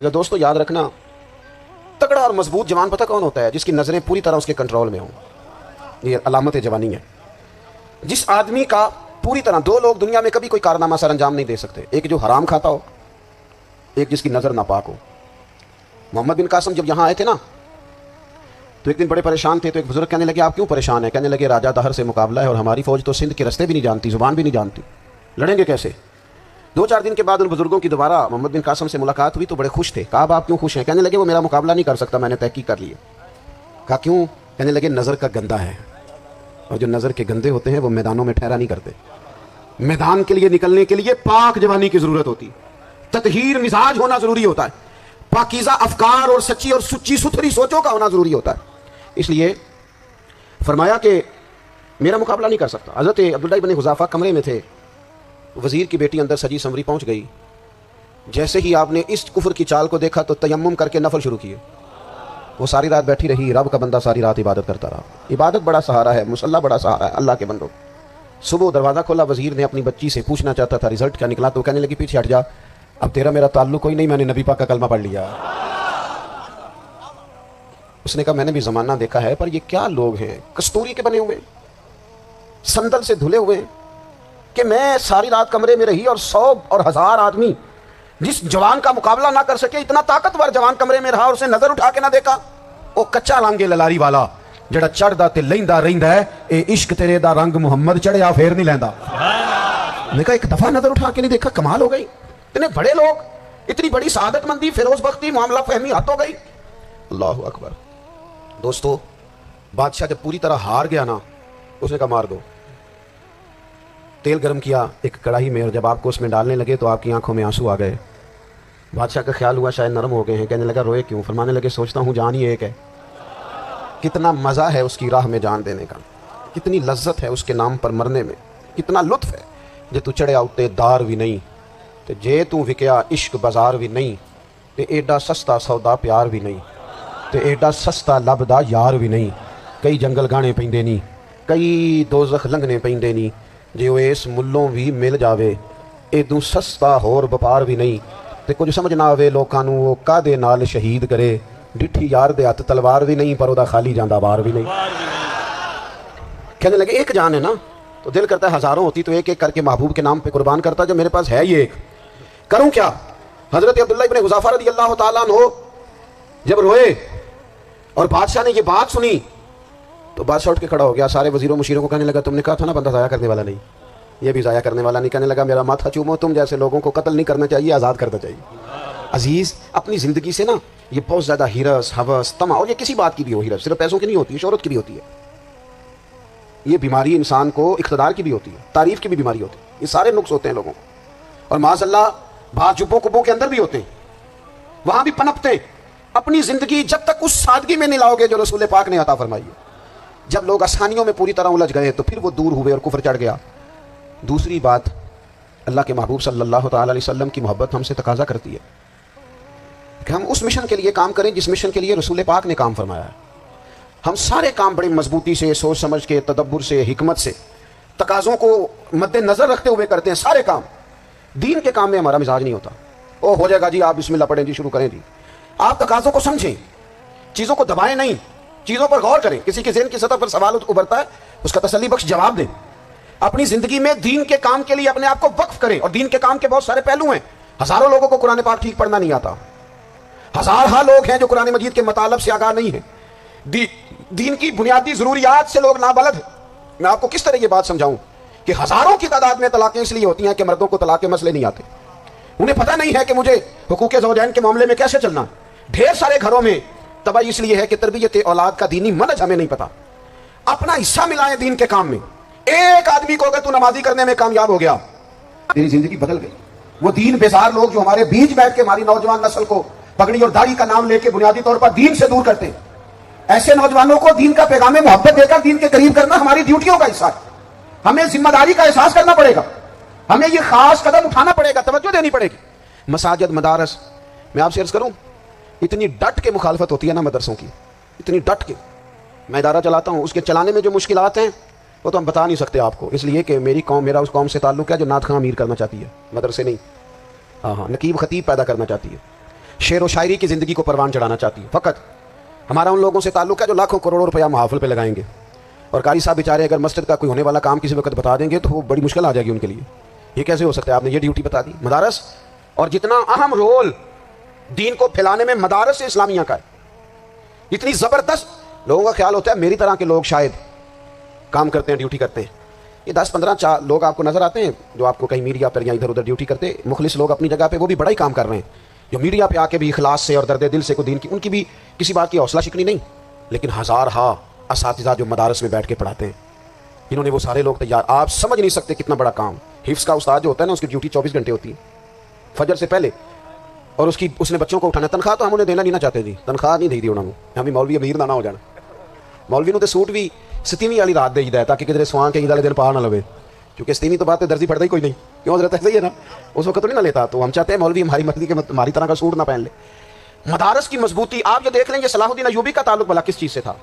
دوستو یاد رکھنا، تگڑا اور مضبوط جوان پتہ کون ہوتا ہے؟ جس کی نظریں پوری طرح اس کے کنٹرول میں ہوں۔ یہ علامت جوانی ہے۔ جس آدمی کا پوری طرح، دو لوگ دنیا میں کبھی کوئی کارنامہ سر انجام نہیں دے سکتے، ایک جو حرام کھاتا ہو، ایک جس کی نظر ناپاک ہو۔ محمد بن قاسم جب یہاں آئے تھے نا تو ایک دن بڑے پریشان تھے، تو ایک بزرگ کہنے لگے آپ کیوں پریشان ہیں؟ کہنے لگے راجہ دہر سے مقابلہ ہے اور ہماری فوج تو سندھ کے رستے بھی نہیں جانتی، زبان بھی نہیں جانتی، لڑیں گے کیسے؟ دو چار دن کے بعد ان بزرگوں کی دوبارہ محمد بن قاسم سے ملاقات ہوئی تو بڑے خوش تھے۔ کہا آپ کیوں خوش ہیں؟ کہنے لگے وہ میرا مقابلہ نہیں کر سکتا، میں نے تحقیق کر لی ہے۔ کہا کیوں؟ کہنے لگے نظر کا گندا ہے، اور جو نظر کے گندے ہوتے ہیں وہ میدانوں میں ٹھہرا نہیں کرتے۔ میدان کے لیے نکلنے کے لیے پاک جوانی کی ضرورت ہوتی، تطہیر مزاج ہونا ضروری ہوتا ہے، پاکیزہ افکار اور سچی اور سچی ستھری سوچوں کا ہونا ضروری ہوتا ہے۔ اس لیے فرمایا کہ میرا مقابلہ نہیں کر سکتا۔ حضرت عبداللہ بن حذافہ کمرے میں تھے، وزیر کی بیٹی اندر سجی سنوری پہنچ گئی۔ جیسے ہی آپ نے اس کفر کی چال کو دیکھا تو تیمم کر کے نفل شروع کیے۔ وہ ساری رات بیٹھی رہی، رب کا بندہ ساری رات عبادت کرتا رہا۔ عبادت بڑا سہارا ہے، مصلی بڑا سہارا ہے اللہ کے بندوں۔ صبح دروازہ کھولا، وزیر نے اپنی بچی سے پوچھنا چاہتا تھا رزلٹ کیا نکلا، تو کہنے لگی پیچھے ہٹ جا، اب تیرا میرا تعلق کوئی نہیں، میں نے نبی پاک کا کلمہ پڑھ لیا۔ اس نے کہا میں نے بھی زمانہ دیکھا ہے، پر یہ کیا لوگ ہیں، کستوری کے بنے ہوئے، سندل سے دھلے ہوئے، کہ میں ساری رات کمرے میں رہی اور 100 اور 1000 آدمی جس جوان کا مقابلہ نہ کر سکے، اتنا طاقتور جوان کمرے میں رہا اور اسے نظر اٹھا کے نہ دیکھا۔ وہ کچا رنگ للاری والا جڑا چڑھدا تے لیندا رہندا ہے، اے عشق تیرے دا رنگ محمد چڑھیا پھر نہیں لیندا۔ نے کہا ایک دفعہ نظر اٹھا کے نہیں دیکھا، کمال ہو گئی۔ اتنے بڑے لوگ، اتنی بڑی سعادت مندی، فیروز بختی، معاملہ فہمی حد ہو گئی۔ اللہ اکبر۔ دوستو بادشاہ جب پوری طرح ہار گیا نا، اس نے کہا مار دو۔ تیل گرم کیا ایک کڑاہی میں، اور جب آپ کو اس میں ڈالنے لگے تو آپ کی آنکھوں میں آنسو آ گئے۔ بادشاہ کا خیال ہوا شاید نرم ہو گئے ہیں، کہنے لگا روئے کیوں؟ فرمانے لگے سوچتا ہوں جان ہی ایک ہے، کتنا مزہ ہے اس کی راہ میں جان دینے کا، کتنی لذت ہے اس کے نام پر مرنے میں، کتنا لطف ہے۔ جے تو چڑھیا اتے دار بھی نہیں، تے جے تو وکیا عشق بازار بھی نہیں، تے ایڈا سستا سودا پیار بھی نہیں، تے ایڈا سستا لبدا یار بھی نہیں۔ کئی جنگل گانے پیندے نہیں، کئی دوزخ لنگنے پیندے نہیں، جے وہ اس ملوں بھی مل جاوے، ایدوں سستا ہور بپار بھی نہیں۔ تے کچھ سمجھ نہ آوے لوکاں نوں وہ کادے نال شہید کرے، ڈٹھی یار دے ہاتھ تلوار بھی نہیں، پر او دا خالی جاندا وار بھی نہیں۔ کہنے لگے ایک جان ہے نا، تو دل کرتا ہے ہزاروں ہوتی تو ایک ایک کر کے محبوب کے نام پہ قربان کرتا، جب میرے پاس ہے یہ ایک، کروں کیا؟ حضرت عبداللہ بن حذافہ رضی اللہ تعالیٰ عنہ جب روئے اور بادشاہ نے یہ بات سنی تو بادشاہ اٹھ کے کھڑا ہو گیا، سارے وزیروں مشیروں کو کہنے لگا تم نے کہا تھا نا بندہ ضائع کرنے والا نہیں، یہ بھی ضائع کرنے والا نہیں۔ کہنے لگا میرا ماتھا چومو، تم جیسے لوگوں کو قتل نہیں کرنا چاہیے، آزاد کرنا چاہیے۔ عزیز اپنی زندگی سے نا یہ بہت زیادہ ہرس، ہوس، طمع، اور یہ کسی بات کی بھی ہو، ہرس صرف پیسوں کی نہیں ہوتی ہے، شہرت کی بھی ہوتی ہے، یہ بیماری انسان کو اقتدار کی بھی ہوتی ہے، تعریف کی بھی بیماری ہوتی ہے، یہ سارے نقص ہوتے ہیں لوگوں کو، اور معاذ اللہ بعض جبوں کبوں کے اندر بھی ہوتے ہیں، وہاں بھی پنپتے ہیں۔ اپنی زندگی جب تک اس سادگی میں نہیں لاؤ گے جو رسول پاک نے عطا فرمائی ہے، جب لوگ آسانیوں میں پوری طرح الجھ گئے تو پھر وہ دور ہوئے اور کفر چڑھ گیا۔ دوسری بات، اللہ کے محبوب صلی اللہ تعالی علیہ وسلم کی محبت ہم سے تقاضا کرتی ہے کہ ہم اس مشن کے لیے کام کریں جس مشن کے لیے رسول پاک نے کام فرمایا ہے۔ ہم سارے کام بڑی مضبوطی سے، سوچ سمجھ کے، تدبر سے، حکمت سے، تقاضوں کو مد نظر رکھتے ہوئے کرتے ہیں سارے کام۔ دین کے کام میں ہمارا مزاج نہیں ہوتا، او ہو جائے گا جی، آپ بسم اللہ پڑھیں جی، شروع کریں جی۔ آپ تقاضوں کو سمجھیں، چیزوں کو دبائیں نہیں، چیزوں پر غور کریں۔ کسی کے ذہن کی سطح پر سوال ابھرتا ہے، اس کا تسلی بخش جواب دیں۔ اپنی زندگی میں دین کے کام کے لیے اپنے آپ کو وقف کریں، اور دین کے کام کے بہت سارے پہلو ہیں۔ ہزاروں لوگوں کو قرآن پاک ٹھیک پڑھنا نہیں آتا، ہزارہ لوگ ہیں جو قرآن مجید کے مطالب سے آگاہ نہیں ہیں، دین کی بنیادی ضروریات سے لوگ نابلد ہیں۔ میں آپ کو کس طرح یہ بات سمجھاؤں کہ ہزاروں کی تعداد میں طلاقیں اس لیے ہوتی ہیں کہ مردوں کو طلاق کے مسئلے نہیں آتے، انہیں پتہ نہیں ہے کہ مجھے حقوق زوجین کے معاملے میں کیسے چلنا۔ ڈھیر سارے گھروں میں تباہی اس لیے ہے کہ تربیت اولاد کا دینی منہج ہمیں نہیں پتا۔ اپنا حصہ ملائیں دین کے کام میں۔ ایک آدمی کو اگر تو نمازی کرنے میں کامیاب ہو گیا، تیری زندگی بدل گئی۔ وہ دین بیزار لوگ جو ہمارے بیچ بیٹھ کے ہماری نوجوان نسل کو پگڑی اور داڑھی کا نام لے کے بنیادی طور پر دین سے دور کرتے ہیں، ایسے نوجوانوں کو دین کا پیغام محبت دے کر دین کے قریب کرنا ہماری ڈیوٹیوں کا حصہ ہے۔ ہمیں ذمہ داری کا احساس کرنا پڑے گا، ہمیں یہ خاص قدم اٹھانا پڑے گا، توجہ دینی پڑے گی۔ مساجد، مدارس، میں آپ سے عرض کروں، اتنی ڈٹ کے مخالفت ہوتی ہے نا مدرسوں کی، اتنی ڈٹ کے۔ میں ادارہ چلاتا ہوں، اس کے چلانے میں جو مشکلات ہیں وہ تو ہم بتا نہیں سکتے آپ کو، اس لیے کہ میری قوم، میرا اس قوم سے تعلق ہے جو نعت خواں امیر کرنا چاہتی ہے، مدرسے نہیں، ہاں نقیب خطیب پیدا کرنا چاہتی ہے۔ شعر و شاعری کی زندگی کو پروان چڑھانا چاہتی ہے. فقط ہمارا ان لوگوں سے تعلق ہے جو لاکھوں کروڑوں روپیہ محافل پہ لگائیں گے. اور قاری صاحب بیچارے اگر مسجد کا کوئی ہونے والا کام کسی وقت بتا دیں گے تو وہ بڑی مشکل آ جائے گی ان کے لیے. یہ کیسے ہو سکتا ہے آپ نے یہ ڈیوٹی بتا دی. مدارس اور جتنا اہم رول دین کو پھیلانے میں مدارس اسلامیہ کا ہے, اتنی زبردست. لوگوں کا خیال ہوتا ہے میری طرح کے لوگ شاید کام کرتے ہیں, ڈیوٹی کرتے ہیں. یہ 10-15 لوگ آپ کو نظر آتے ہیں جو آپ کو کہیں میڈیا پر یا ادھر ادھر ڈیوٹی کرتے. مخلص لوگ اپنی جگہ پہ وہ بھی بڑا ہی کام کر رہے ہیں, جو میڈیا پہ آ کے بھی اخلاص سے اور درد دل سے کو دین کی, ان کی بھی کسی بات کی حوصلہ شکنی نہیں. لیکن ہزارہا اساتذہ جو مدارس میں بیٹھ کے پڑھاتے ہیں, انہوں نے وہ سارے لوگ تیار. آپ سمجھ نہیں سکتے کتنا بڑا کام. حفظ کا استاد جو ہوتا ہے نا, اس کی ڈیوٹی 24 گھنٹے ہوتی ہے فجر سے پہلے, اور اس نے بچوں کو اٹھانا. تنخواہ تو ہم انہیں دینا نہیں نہ چاہتے جی, تنخواہ نہیں دی انہوں نے. ہمیں مولوی امیر نہ ہو جانا. مولوی نے تو سوٹ بھی 7ویں والی رات دے دیتا ہے تاکہ کدھر سوان کے عید والے دن پا نہ لوے, کیونکہ 7ویں تو بات ہے درزی پڑتا ہی کوئی نہیں. کیوں حضرت ایسا ہی ہے نا, اس وقت تو نہیں نہ لیتا. تو ہم چاہتے ہیں مولوی ہماری مرضی کے ہماری طرح کا سوٹ نہ پہن لے. مدارس کی مضبوطی آپ یہ دیکھ لیں, یہ صلاح الدین ایوبی کا تعلق بلا کس چیز سے تھا.